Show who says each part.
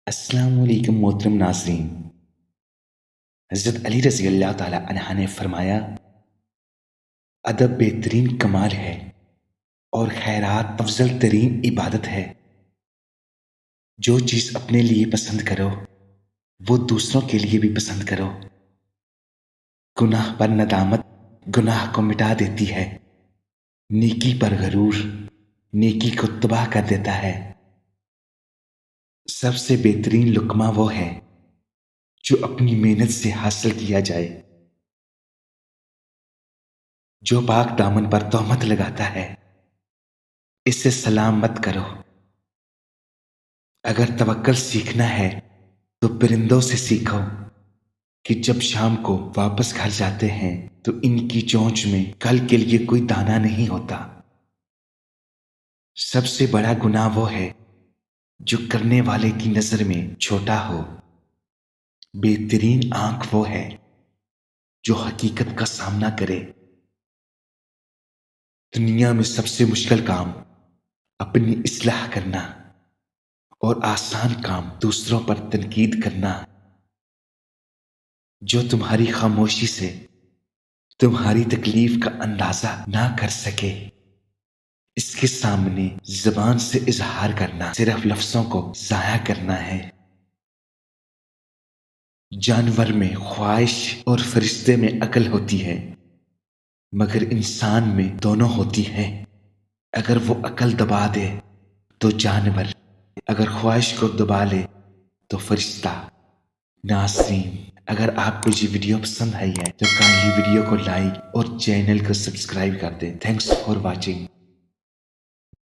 Speaker 1: السلام علیکم محترم ناظرین۔ حضرت علی رضی اللہ تعالیٰ عنہ نے فرمایا، ادب بہترین کمال ہے اور خیرات افضل ترین عبادت ہے۔ جو چیز اپنے لیے پسند کرو وہ دوسروں کے لیے بھی پسند کرو۔ گناہ پر ندامت گناہ کو مٹا دیتی ہے، نیکی پر غرور نیکی کو تباہ کر دیتا ہے۔ سب سے بہترین لقمہ وہ ہے جو اپنی محنت سے حاصل کیا جائے۔ جو پاک دامن پر تہمت لگاتا ہے اس سے سلام مت کرو۔ اگر توکل سیکھنا ہے تو پرندوں سے سیکھو کہ جب شام کو واپس گھر جاتے ہیں تو ان کی چونچ میں کل کے لیے کوئی دانہ نہیں ہوتا۔ سب سے بڑا گناہ وہ ہے جو کرنے والے کی نظر میں چھوٹا ہو۔ بہترین آنکھ وہ ہے جو حقیقت کا سامنا کرے۔ دنیا میں سب سے مشکل کام اپنی اصلاح کرنا اور آسان کام دوسروں پر تنقید کرنا۔ جو تمہاری خاموشی سے تمہاری تکلیف کا اندازہ نہ کر سکے اس کے سامنے زبان سے اظہار کرنا صرف لفظوں کو ضائع کرنا ہے۔ جانور میں خواہش اور فرشتے میں عقل ہوتی ہے مگر انسان میں دونوں ہوتی ہے۔ اگر وہ عقل دبا دے تو جانور، اگر خواہش کو دبا لے تو فرشتہ۔ ناظرین، اگر آپ کو یہ ویڈیو پسند آئی ہے تو کائنڈلی ویڈیو کو لائک اور چینل کو سبسکرائب کر دیں۔ Thanks for watching.